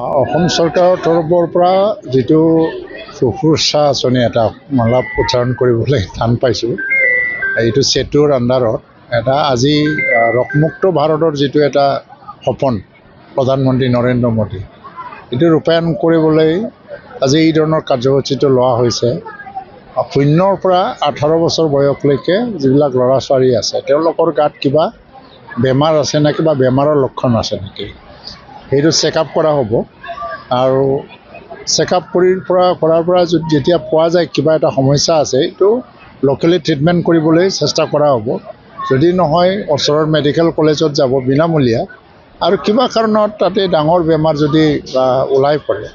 অসম চৰকাৰৰ তৰফৰ পৰা যিটো সুফুৰচা আঁচনি এটা অলপ উচ্চাৰণ কৰিবলৈ টান পাইছোঁ, এইটো সেতুৰ আণ্ডাৰত এটা আজি ৰোগমুক্ত ভাৰতৰ যিটো এটা সপোন প্ৰধানমন্ত্ৰী নৰেন্দ্ৰ মোদী, এইটো ৰূপায়ণ কৰিবলৈ আজি এই ধৰণৰ কাৰ্যসূচীটো লোৱা হৈছে। 0 পৰা 18 বছৰ বয়সলৈকে যিবিলাক ল'ৰা ছোৱালী আছে, তেওঁলোকৰ গাত কিবা বেমাৰ আছে নেকি বা বেমাৰৰ লক্ষণ আছে নেকি, সেইটো চেকআপ কৰা হ'ব। আৰু চেকআপ কৰাৰ পৰা যেতিয়া পোৱা যায় কিবা এটা সমস্যা আছে, এইটো লোকেলি ট্ৰিটমেণ্ট কৰিবলৈ চেষ্টা কৰা হ'ব। যদি নহয়, ওচৰৰ মেডিকেল কলেজত যাব বিনামূলীয়া। আৰু কিবা কাৰণত তাতে ডাঙৰ বেমাৰ যদি ওলাই পৰে,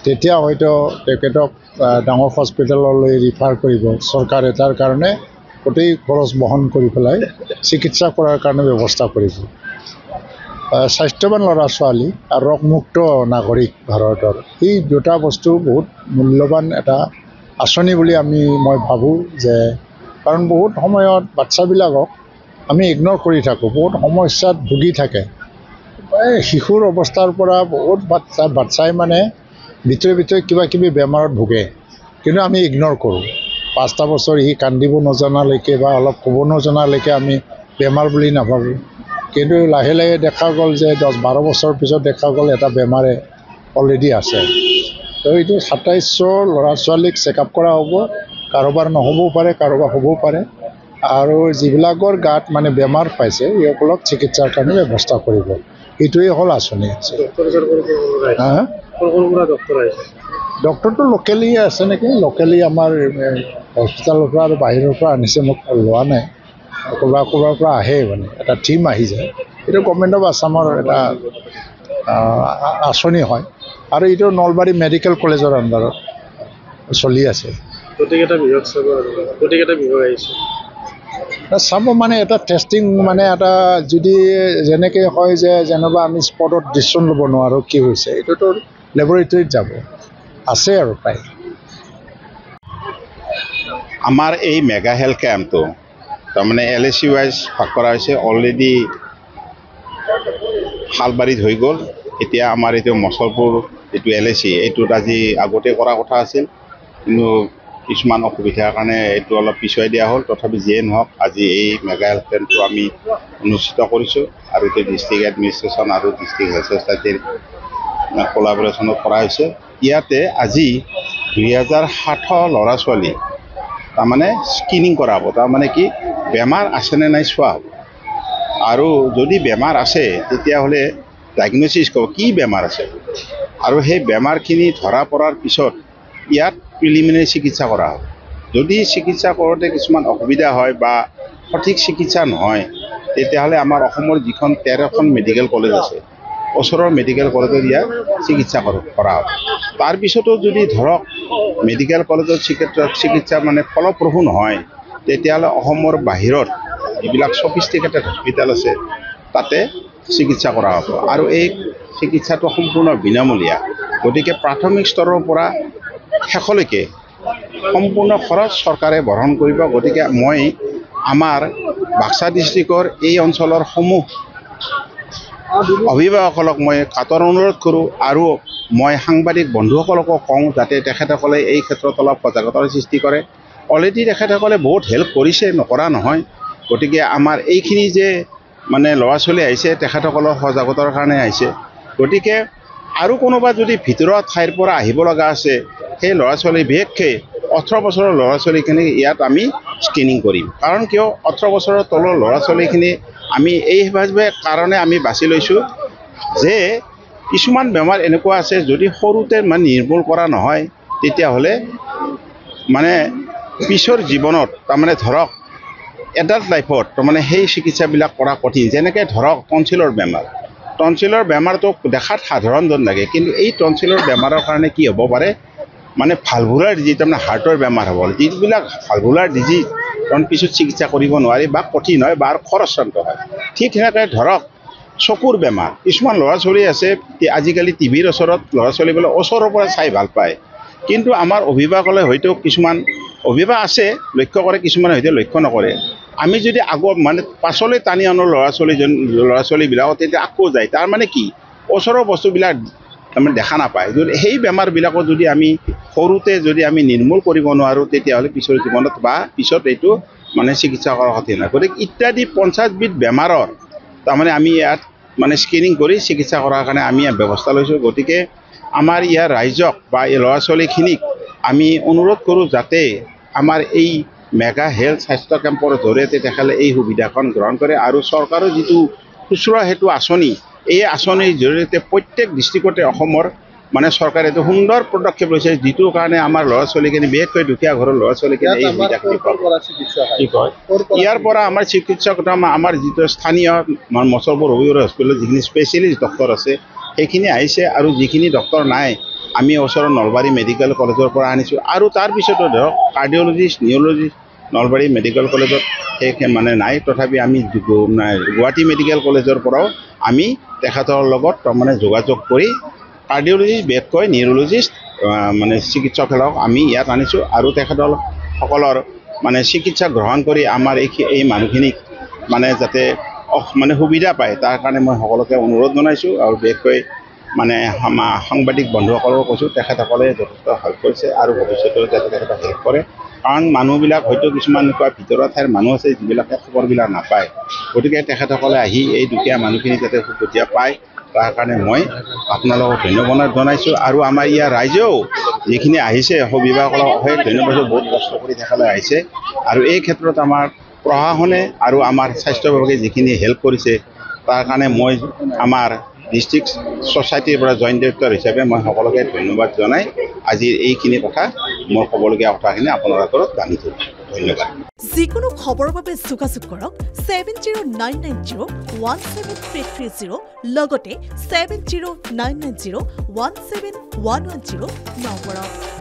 তেতিয়া হয়তো তেখেতক ডাঙৰ হস্পিটেললৈ ৰিফাৰ কৰিব চৰকাৰে। তাৰ কাৰণে গোটেই খৰচ বহন কৰি পেলাই চিকিৎসা কৰাৰ কাৰণে ব্যৱস্থা কৰিব। স্বাস্থ্যৱান ল'ৰা ছোৱালী আৰু ৰোগমুক্ত নাগৰিক ভাৰতৰ, এই দুটা বস্তু বহুত মূল্যৱান এটা আঁচনি বুলি মই ভাবোঁ। যে কাৰণ বহুত সময়ত বাচ্চাবিলাকক আমি ইগন'ৰ কৰি থাকোঁ, বহুত সমস্যাত ভুগি থাকে। শিশুৰ অৱস্থাৰ পৰা বহুত বাচ্চাই মানে ভিতৰে কিবা কিবি বেমাৰত ভোগে, কিন্তু আমি ইগন'ৰ কৰোঁ। 5টা বছৰ সি কান্দিব নজনালৈকে বা অলপ ক'ব নজনালৈকে আমি বেমাৰ বুলি নাভাবোঁ। কিন্তু লাহে লাহে দেখা গ'ল যে 10-12 বছৰ পিছত দেখা গ'ল এটা বেমাৰে অলৰেডি আছে। তো এইটো 2700 ল'ৰা ছোৱালীক চেকআপ কৰা হ'ব। কাৰোবাৰ নহ'বও পাৰে, কাৰোবাৰ হ'বও পাৰে। আৰু যিবিলাকৰ গাত মানে বেমাৰ পাইছে, সেইসকলক চিকিৎসাৰ কাৰণে ব্যৱস্থা কৰিব। এইটোৱেই হ'ল আঁচনি। ডক্টৰটো লোকেলি আছে নেকি, লোকেলি আমাৰ হস্পিটেলৰ পৰা আৰু বাহিৰৰ পৰা আনিছে, মোক লোৱা নাই। ক'ৰবাৰ পৰা আহে, মানে এটা টীম আহি যায়। এইটো গভৰ্ণমেণ্ট অফ আছামৰ এটা আঁচনি হয়। আৰু এইটো নলবাৰী মেডিকেল কলেজৰ আণ্ডাৰত চলি আছে। চাব মানে এটা টেষ্টিং, মানে এটা যদি যেনেকৈ হয় যে যেনিবা আমি স্পটত ডিচিশ্যন ল'ব নোৱাৰোঁ কি হৈছে, এইটোতো লেবৰেটৰীত যাব আছে আৰু প্ৰায়। আমাৰ এই মেগা হেল্থ কেম্পটো তাৰমানে LAC ৱাইজ ভাগ কৰা হৈছে। অলৰেডি শালবাৰীত হৈ গ'ল। এতিয়া আমাৰ এইটো মছলপুৰ যিটো LAC, এইটোত আজি আগতে কৰা কথা আছিল, কিন্তু কিছুমান অসুবিধাৰ কাৰণে এইটো অলপ পিছুৱাই দিয়া হ'ল। তথাপি যিয়ে নহওক, আজি এই মেগা হেল্থ কেম্পটো আমি অনুষ্ঠিত কৰিছোঁ। আৰু এইটো ডিষ্ট্ৰিক্ট এডমিনিষ্ট্ৰেশ্যন আৰু ডিষ্ট্ৰিক্ট হেল্থ ছ'চাইটিৰ কোলাবৰেশ্যনত কৰা হৈছে। ইয়াতে আজি 2700 ল'ৰা ছোৱালী তাৰমানে স্ক্ৰিনিং কৰা হ'ব। তাৰমানে কি, বেমাৰ আছেনে নাই চোৱা হ'ব। আৰু যদি বেমাৰ আছে, তেতিয়াহ'লে ডায়েগন'চিছ কৰিব কি বেমাৰ আছে। আৰু সেই বেমাৰখিনি ধৰা পৰাৰ পিছত ইয়াত প্ৰিলিমিনাৰী চিকিৎসা কৰা হ'ব। যদি চিকিৎসা কৰোঁতে কিছুমান অসুবিধা হয় বা সঠিক চিকিৎসা নহয়, তেতিয়াহ'লে আমাৰ অসমৰ যিখন 13খন মেডিকেল কলেজ আছে, ওচৰৰ মেডিকেল কলেজত ইয়াত চিকিৎসা কৰা হ'ব। তাৰপিছতো যদি ধৰক মেডিকেল কলেজত চিকিৎসা মানে ফলপ্ৰসূ নহয়, তেতিয়াহ'লে অসমৰ বাহিৰত যিবিলাক ছফিষ্টিকেটেড হস্পিটেল আছে, তাতে চিকিৎসা কৰা হ'ব। আৰু এই চিকিৎসাটো সম্পূৰ্ণ বিনামূলীয়া। গতিকে প্ৰাথমিক স্তৰৰ পৰা শেষলৈকে সম্পূৰ্ণ খৰচ চৰকাৰে বহন কৰিব। গতিকে মই আমাৰ বাক্সা ডিষ্ট্ৰিক্টৰ এই অঞ্চলৰ সমূহ অভিভাৱকসকলক মই কাতৰ অনুৰোধ কৰোঁ, আৰু মই সাংবাদিক বন্ধুসকলকো কওঁ যাতে তেখেতসকলে এই ক্ষেত্ৰত অলপ সজাগতাৰ সৃষ্টি কৰে। অলৰেডি তেখেতসকলে বহুত হেল্প কৰিছে, নকৰা নহয়। গতিকে আমাৰ এইখিনি যে মানে ল'ৰা ছোৱালী আহিছে, তেখেতসকলৰ সজাগতাৰ কাৰণে আহিছে। গতিকে আৰু কোনোবা যদি ভিতৰৰ ঠাইৰ পৰা আহিব লগা আছে, সেই ল'ৰা ছোৱালী, বিশেষকৈ 18 বছৰৰ ল'ৰা ছোৱালীখিনি ইয়াত আমি স্ক্ৰিনিং কৰিম। কাৰণ কিয়, 18 বছৰৰ তলৰ ল'ৰা ছোৱালীখিনি আমি এইভাৱে কাৰণে আমি বাছি লৈছোঁ যে কিছুমান বেমাৰ এনেকুৱা আছে, যদি সৰুতে মানে নিৰ্মূল কৰা নহয়, তেতিয়াহ'লে মানে পিছৰ জীৱনত তাৰমানে ধৰক এডাল্ট লাইফত তাৰমানে সেই চিকিৎসাবিলাক কৰা কঠিন। যেনেকৈ ধৰক টনচিলৰ বেমাৰ। টনচিলৰ বেমাৰটো দেখাত সাধাৰণ যেন লাগে, কিন্তু এই টনচিলৰ বেমাৰৰ কাৰণে কি হ'ব পাৰে, মানে ভালভুলাৰ ডিজিজ, তাৰমানে হাৰ্টৰ বেমাৰ হ'ব। যিবিলাক ভালভুলাৰ ডিজিজ কাৰণ পিছত চিকিৎসা কৰিব নোৱাৰি বা কঠিন হয় বা খৰচান্ত হয়। ঠিক সেনেকৈ ধৰক চকুৰ বেমাৰ। কিছুমান ল'ৰা ছোৱালী আছে, আজিকালি টিভিৰ ওচৰত ল'ৰা ছোৱালীবিলাক ওচৰৰ পৰা চাই ভাল পায়, কিন্তু আমাৰ অভিভাৱকসকলে হয়তো কিছুমান অভিভাৱক আছে লক্ষ্য কৰে, কিছুমানে হয়তো লক্ষ্য নকৰে। আমি যদি আগৰ মানে পাছলৈ টানি আনো ল'ৰা ছোৱালীবিলাকক, তেতিয়া আকৌ যায়। তাৰমানে কি, ওচৰৰ বস্তুবিলাক তাৰমানে দেখা নাপায়। যদি সেই বেমাৰবিলাকত যদি আমি সৰুতে যদি আমি নিৰ্মূল কৰিব নোৱাৰোঁ তেতিয়াহ'লে পিছৰ জীৱনত বা পিছত এইটো মানে চিকিৎসা কৰাৰ কঠিন হয়। গতিকে ইত্যাদি 50বিধ বেমাৰৰ তাৰমানে আমি ইয়াত মানে স্ক্ৰিনিং কৰি চিকিৎসা কৰাৰ কাৰণে আমি ব্যৱস্থা লৈছোঁ। গতিকে আমাৰ ইয়াৰ ৰাইজক বা এই ল'ৰা ছোৱালীখিনিক আমি অনুৰোধ কৰোঁ যাতে আমাৰ এই মেগা হেল্থ স্বাস্থ্য কেম্পৰ জৰিয়তে তেখেতে এই সুবিধাখন গ্ৰহণ কৰে আৰু চৰকাৰৰ যিটো খুচুৰা সেতু আঁচনি এই আঁচনিৰ জৰিয়তে প্ৰত্যেক ডিষ্ট্ৰিক্টতে অসমৰ মানে চৰকাৰে এইটো সুন্দৰ পদক্ষেপ লৈছে যিটোৰ কাৰণে আমাৰ ল'ৰা ছোৱালীখিনি বিশেষকৈ দুখীয়া ঘৰৰ ল'ৰা ছোৱালীখিনি এই সুবিধাখিনি পাব। ইয়াৰ পৰা আমাৰ চিকিৎসক আমাৰ যিটো স্থানীয় মছলপুৰ ৰবিউৰ হস্পিটেলত যিখিনি স্পেচিয়েলিষ্ট ডক্টৰ আছে সেইখিনি আহিছে আৰু যিখিনি ডক্টৰ নাই আমি ওচৰৰ নলবাৰী মেডিকেল কলেজৰ পৰা আনিছোঁ আৰু তাৰপিছতো ধৰক কাৰ্ডিঅ'লজিষ্ট নিউৰলজিষ্ট নলবাৰী মেডিকেল কলেজত সেই মানে নাই, তথাপি আমি গুৱাহাটী মেডিকেল কলেজৰ পৰাও আমি তেখেতৰ লগত তাৰমানে যোগাযোগ কৰি কাৰ্ডিঅ'লজিষ্ট বিশেষকৈ নিউৰলজিষ্ট মানে চিকিৎসকসকলক আমি ইয়াত আনিছোঁ আৰু তেখেতসকলৰ মানে চিকিৎসা গ্ৰহণ কৰি আমাৰ এই মানুহখিনিক মানে যাতে মানে সুবিধা পায় তাৰ কাৰণে মই সকলোকে অনুৰোধ জনাইছোঁ আৰু বিশেষকৈ মানে সাংবাদিক বন্ধুসকলক কৈছোঁ তেখেতসকলে যথেষ্ট হেল্প কৰিছে আৰু ভৱিষ্যতেও যাতে তেখেতক হেল্প কৰে। কাৰণ মানুহবিলাক হয়তো কিছুমান এনেকুৱা ভিতৰৰ ঠাইৰ মানুহ আছে যিবিলাকে খবৰবিলাক নাপায়। গতিকে তেখেতসকলে আহি এই দুখীয়া মানুহখিনি যাতে সুবিধা পায় তাৰ কাৰণে মই আপোনালোকক ধন্যবাদ জনাইছোঁ আৰু আমাৰ ইয়াৰ ৰাইজেও যিখিনি আহিছে অভিভাৱকসকলক ধন্যবাদ, বহুত কষ্ট কৰি তেখেতসকলে আহিছে আৰু এই ক্ষেত্ৰত আমাৰ প্ৰশাসনে আৰু আমাৰ স্বাস্থ্য বিভাগে যিখিনি হেল্প কৰিছে তাৰ কাৰণে মই আমাৰ ডিষ্ট্ৰিক্ট ছ'চাইটিৰ পৰা জইণ্ট ডাইৰেক্টৰ হিচাপে মই সকলোকে ধন্যবাদ জনাই আজিৰ এইখিনি কথা মোৰ ক'বলগীয়া কথাখিনি আপোনাৰ আগত দাঙি ধৰিছোঁ। ধন্যবাদ। যিকোনো খবৰৰ বাবে যোগাযোগ কৰক 7099017330 লগতে 7099017110 নম্বৰত।